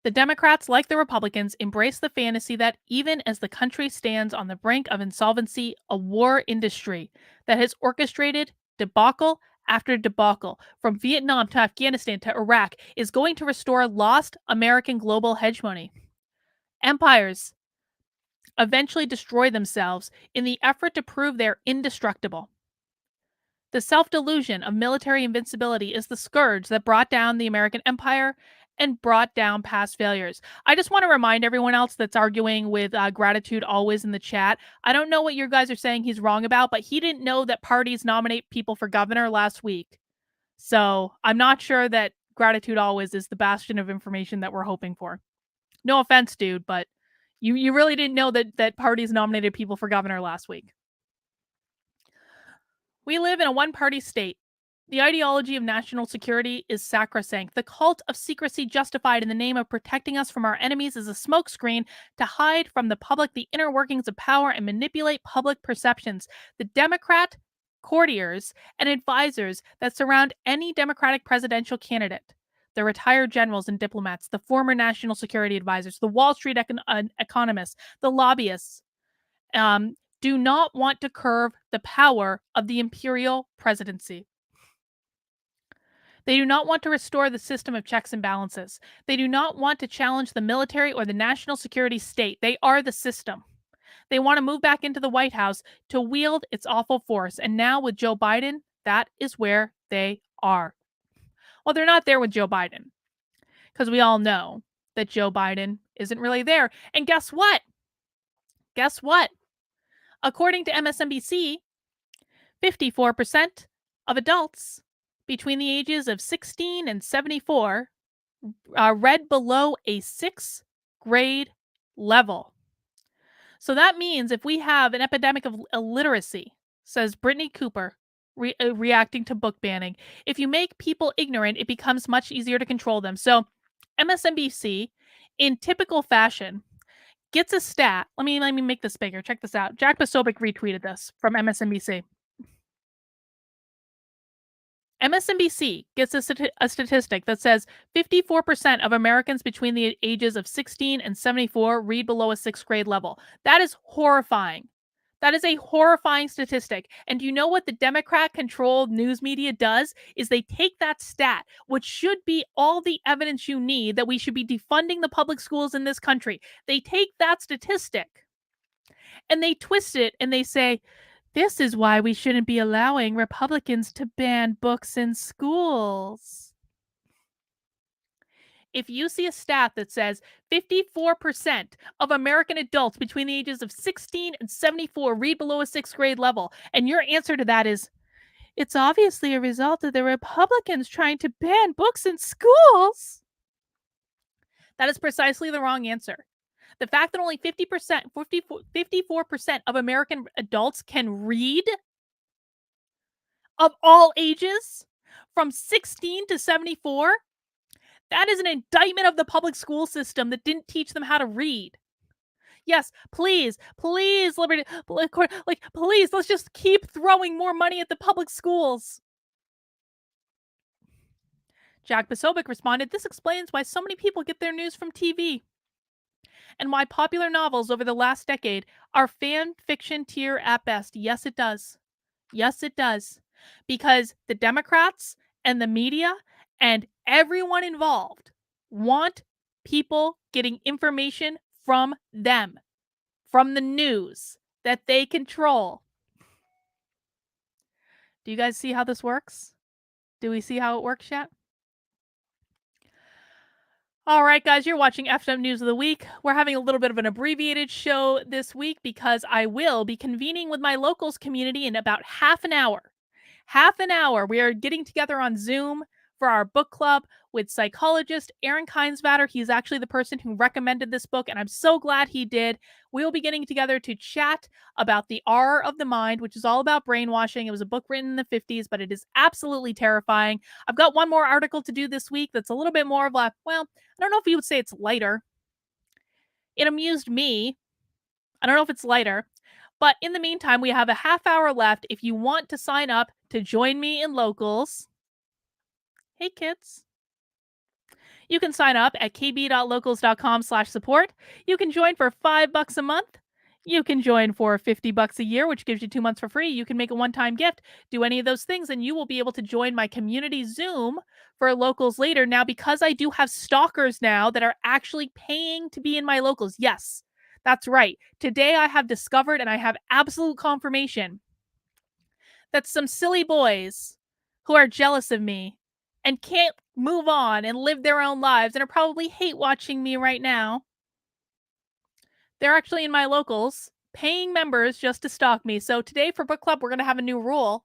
The Democrats, like the Republicans, embrace the fantasy that even as the country stands on the brink of insolvency, a war industry that has orchestrated debacle after debacle, from Vietnam to Afghanistan to Iraq, is going to restore lost American global hegemony. Empires eventually destroy themselves in the effort to prove they're indestructible. The self-delusion of military invincibility is the scourge that brought down the American empire and brought down past failures. I just want to remind everyone else that's arguing with gratitude always in the chat. I don't know what you guys are saying he's wrong about, but he didn't know that parties nominate people for governor last week. So I'm not sure that gratitude always is the bastion of information that we're hoping for. No offense, dude, but you really didn't know that parties nominated people for governor last week. We live in a one-party state. The ideology of national security is sacrosanct. The cult of secrecy justified in the name of protecting us from our enemies is a smokescreen to hide from the public the inner workings of power and manipulate public perceptions. The Democrat courtiers and advisors that surround any Democratic presidential candidate, the retired generals and diplomats, the former national security advisors, the Wall Street economists, the lobbyists, do not want to curb the power of the imperial presidency. They do not want to restore the system of checks and balances. They do not want to challenge the military or the national security state. They are the system. They want to move back into the White House to wield its awful force. And now with Joe Biden, that is where they are. Well, they're not there with Joe Biden because we all know that Joe Biden isn't really there. And guess what? Guess what? According to MSNBC, 54% of adults between the ages of 16 and 74 read below a sixth grade level. So that means if we have an epidemic of illiteracy, says Brittany Cooper, reacting to book banning, if you make people ignorant, it becomes much easier to control them. So MSNBC, in typical fashion, gets a stat. Let me make this bigger. Check this out. Jack Posobiec retweeted this from MSNBC. MSNBC gets a statistic that says 54% of Americans between the ages of 16 and 74 read below a sixth grade level. That is horrifying. That is a horrifying statistic. And do you know what the Democrat controlled news media does? Is they take that stat, which should be all the evidence you need that we should be defunding the public schools in this country. They take that statistic and they twist it and they say, this is why we shouldn't be allowing Republicans to ban books in schools. If you see a stat that says 54% of American adults between the ages of 16 and 74 read below a sixth grade level, and your answer to that is, it's obviously a result of the Republicans trying to ban books in schools, that is precisely the wrong answer. The fact that only 54% of American adults can read, of all ages, from 16 to 74, that is an indictment of the public school system that didn't teach them how to read. Yes, please, Liberty, please, let's just keep throwing more money at the public schools. Jack Posobiec responded, this explains why so many people get their news from TV and why popular novels over the last decade are fan fiction tier at best. Yes, it does. Yes, it does. Because the Democrats and the media and everyone involved want people getting information from them, from the news that they control. Do you guys see how this works? Do we see how it works yet? All right, guys, you're watching Effed Up News of the Week. We're having a little bit of an abbreviated show this week because I will be convening with my locals community in about half an hour. Half an hour. We are getting together on Zoom for our book club with psychologist Aaron Kinesvatter. He's actually the person who recommended this book, and I'm so glad he did. We will be getting together to chat about The R of the Mind, which is all about brainwashing. It was a book written in the 50s, but it is absolutely terrifying. I've got one more article to do this week that's a little bit more of a, well, I don't know if you would say it's lighter. It amused me. I don't know if it's lighter. But in the meantime, we have a half hour left. If you want to sign up to join me in locals, hey kids, you can sign up at kb.locals.com/support. You can join for $5 a month. You can join for $50 a year, which gives you 2 months for free. You can make a one-time gift. Do any of those things, and you will be able to join my community Zoom for locals later. Now, because I do have stalkers now that are actually paying to be in my locals, yes, that's right. Today I have discovered, and I have absolute confirmation, that some silly boys who are jealous of me and can't move on and live their own lives and are probably hate watching me right now, they're actually in my locals, paying members just to stalk me. So today for book club, we're going to have a new rule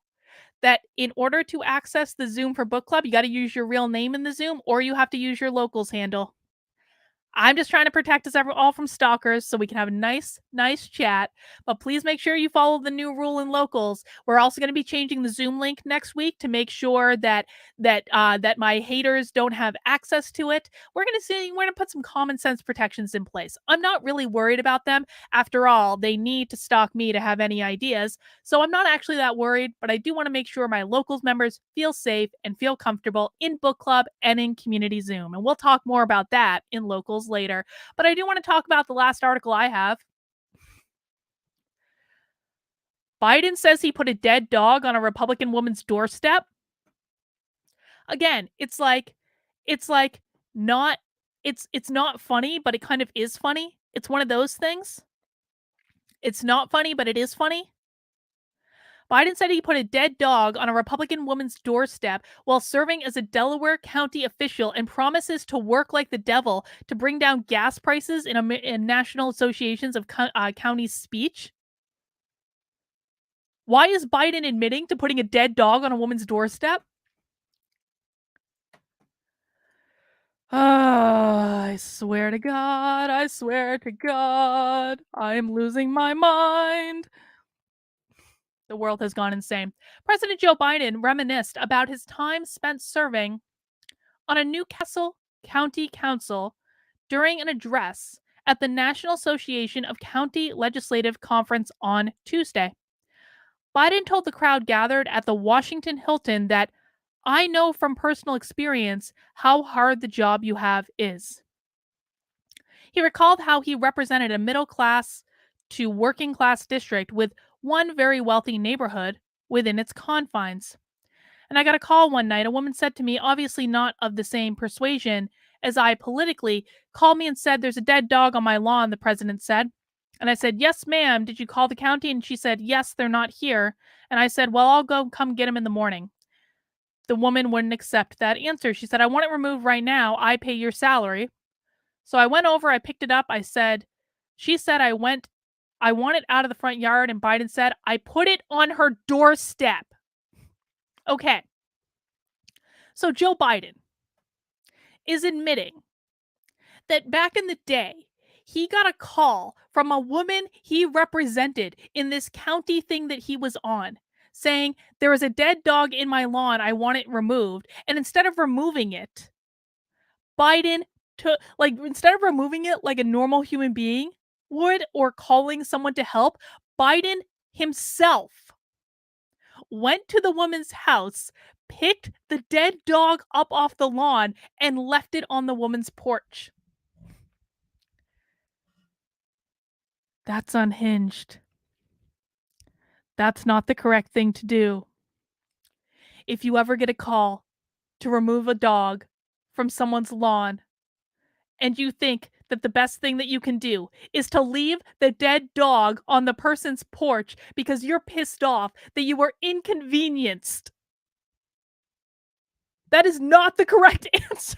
that in order to access the Zoom for book club, you got to use your real name in the Zoom, or you have to use your locals handle. I'm just trying to protect us all from stalkers so we can have a nice chat. But please make sure you follow the new rule in locals. We're also going to be changing the Zoom link next week to make sure that my haters don't have access to it. We're going to put some common sense protections in place. I'm not really worried about them. After all, they need to stalk me to have any ideas. So I'm not actually that worried, but I do want to make sure my locals members feel safe and feel comfortable in book club and in community Zoom. And we'll talk more about that in locals later. But I do want to talk about the last article I have. Biden says he put a dead dog on a Republican woman's doorstep. Again, it's like not it's not funny, but it kind of is funny. It's one of those things. It's not funny, but it is funny. Biden said he put a dead dog on a Republican woman's doorstep while serving as a Delaware County official and promises to work like the devil to bring down gas prices in National Associations of Counties speech. Why is Biden admitting to putting a dead dog on a woman's doorstep? I swear to God, I swear to God, I'm losing my mind. The world has gone insane. President Joe Biden reminisced about his time spent serving on a Newcastle County Council during an address at the National Association of County Legislative Conference on Tuesday. Biden told the crowd gathered at the Washington Hilton that I know from personal experience how hard the job you have is. He recalled how he represented a middle class to working class district with one very wealthy neighborhood within its confines. And I got a call one night. A woman said to me, obviously not of the same persuasion as I politically, called me and said, "There's a dead dog on my lawn," the president said. And I said, "Yes, ma'am. Did you call the county?" And she said, "Yes, they're not here." And I said, "Well, I'll go come get him in the morning." The woman wouldn't accept that answer. She said, "I want it removed right now. I pay your salary." So I went over, I picked it up. She said, I want it out of the front yard. And Biden said, I put it on her doorstep. Okay. So Joe Biden is admitting that back in the day, he got a call from a woman he represented in this county thing that he was on saying, there is a dead dog in my lawn. I want it removed. And instead of removing it, Biden took, like, instead of removing it like a normal human being would or calling someone to help, Biden himself went to the woman's house, picked the dead dog up off the lawn, and left it on the woman's porch. That's unhinged. That's not the correct thing to do. If you ever get a call to remove a dog from someone's lawn and you think that the best thing that you can do is to leave the dead dog on the person's porch because you're pissed off that you were inconvenienced, that is not the correct answer.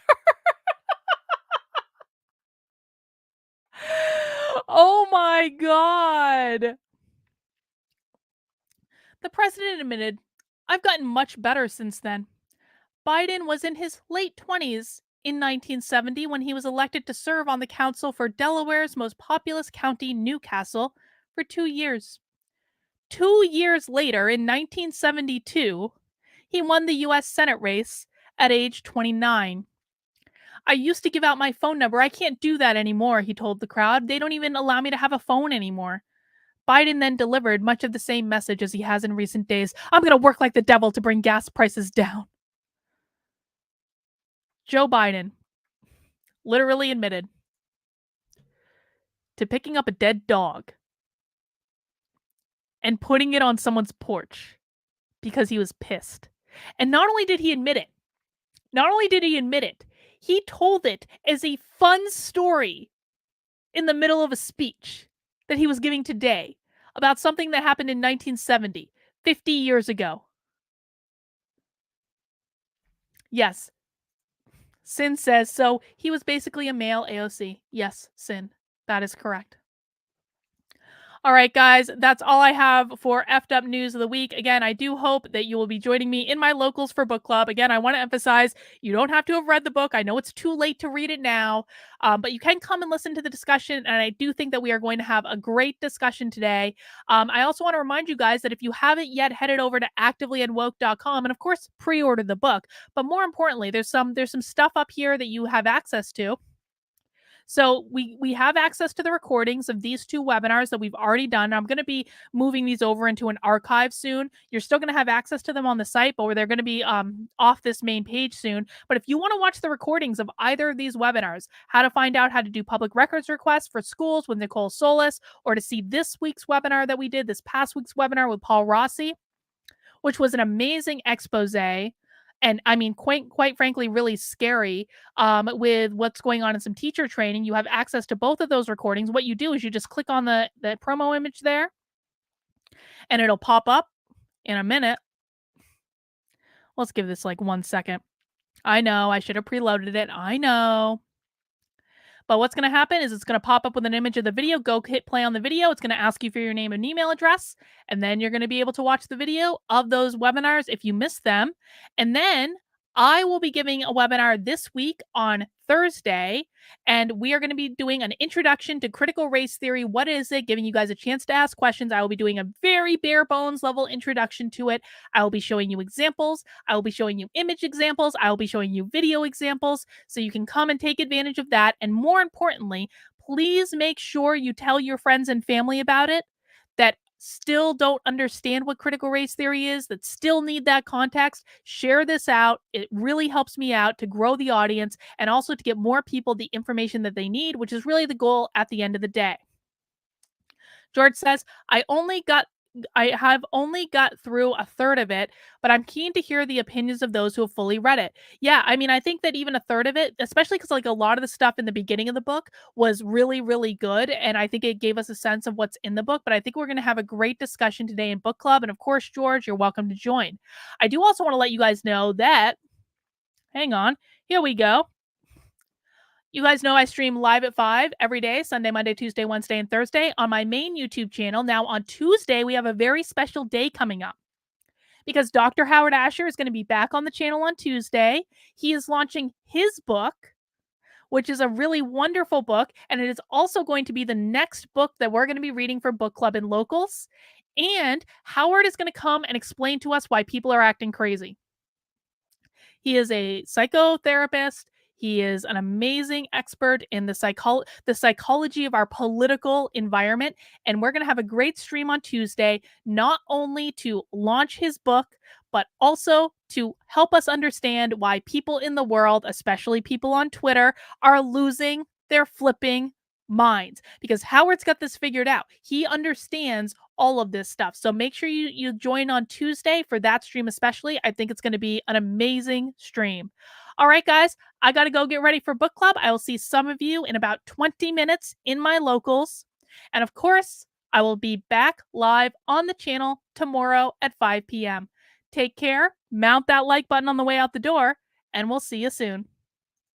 Oh my God. The president admitted, I've gotten much better since then. Biden was in his late 20s in 1970 when he was elected to serve on the council for Delaware's most populous county, Newcastle, for 2 years. 2 years later, in 1972, he won the U.S. Senate race at age 29. I used to give out my phone number. I can't do that anymore, he told the crowd. They don't even allow me to have a phone anymore. Biden then delivered much of the same message as he has in recent days. I'm going to work like the devil to bring gas prices down. Joe Biden literally admitted to picking up a dead dog and putting it on someone's porch because he was pissed. And not only did he admit it, he told it as a fun story in the middle of a speech that he was giving today about something that happened in 1970, 50 years ago. Yes. Sin says, so he was basically a male AOC. Yes, Sin. That is correct. All right, guys, that's all I have for Effed Up News of the Week. Again, I do hope that you will be joining me in my locals for book club. Again, I want to emphasize you don't have to have read the book. I know it's too late to read it now, but you can come and listen to the discussion. And I do think that we are going to have a great discussion today. I also want to remind you guys that if you haven't yet headed over to activelyunwoke.com and, of course, pre-order the book. But more importantly, there's some stuff up here that you have access to. So we have access to the recordings of these two webinars that we've already done. I'm going to be moving these over into an archive soon. You're still going to have access to them on the site, but they're going to be off this main page soon. But if you want to watch the recordings of either of these webinars, how to find out how to do public records requests for schools with Nicole Solis, or to see this week's webinar that we did, this past week's webinar with Paul Rossi, which was an amazing expose And I mean, quite frankly, really scary. With what's going on in some teacher training, you have access to both of those recordings. What you do is you just click on the promo image there, and it'll pop up in a minute. Let's give this like 1 second. I know I should have preloaded it. I know. But what's going to happen is it's going to pop up with an image of the video. Go hit play on the video. It's going to ask you for your name and email address. And then you're going to be able to watch the video of those webinars if you missed them. And then I will be giving a webinar this week on Thursday. And we are going to be doing an introduction to critical race theory. What is it? Giving you guys a chance to ask questions. I will be doing a very bare bones level introduction to it. I will be showing you examples. I will be showing you image examples. I will be showing you video examples. So you can come and take advantage of that. And more importantly, please make sure you tell your friends and family about it that still don't understand what critical race theory is, that still need that context. Share this out. It really helps me out to grow the audience and also to get more people the information that they need, which is really the goal at the end of the day. George says, I have only got through a third of it, but I'm keen to hear the opinions of those who have fully read it. Yeah, I mean, I think that even a third of it, especially because like a lot of the stuff in the beginning of the book was really, really good. And I think it gave us a sense of what's in the book. But I think we're going to have a great discussion today in book club. And of course, George, you're welcome to join. I do also want to let you guys know that, hang on, here we go. You guys know I stream live at 5 every day, Sunday, Monday, Tuesday, Wednesday, and Thursday on my main YouTube channel. Now, on Tuesday, we have a very special day coming up because Dr. Howard Asher is going to be back on the channel on Tuesday. He is launching his book, which is a really wonderful book, and it is also going to be the next book that we're going to be reading for book club and locals. And Howard is going to come and explain to us why people are acting crazy. He is a psychotherapist. He is an amazing expert in the psychology of our political environment. And we're going to have a great stream on Tuesday, not only to launch his book, but also to help us understand why people in the world, especially people on Twitter, are losing their flipping minds. Because Howard's got this figured out. He understands all of this stuff. So make sure you join on Tuesday for that stream especially. I think it's going to be an amazing stream. All right, guys, I got to go get ready for book club. I will see some of you in about 20 minutes in my locals. And of course, I will be back live on the channel tomorrow at 5 p.m. Take care, mount that like button on the way out the door, and we'll see you soon.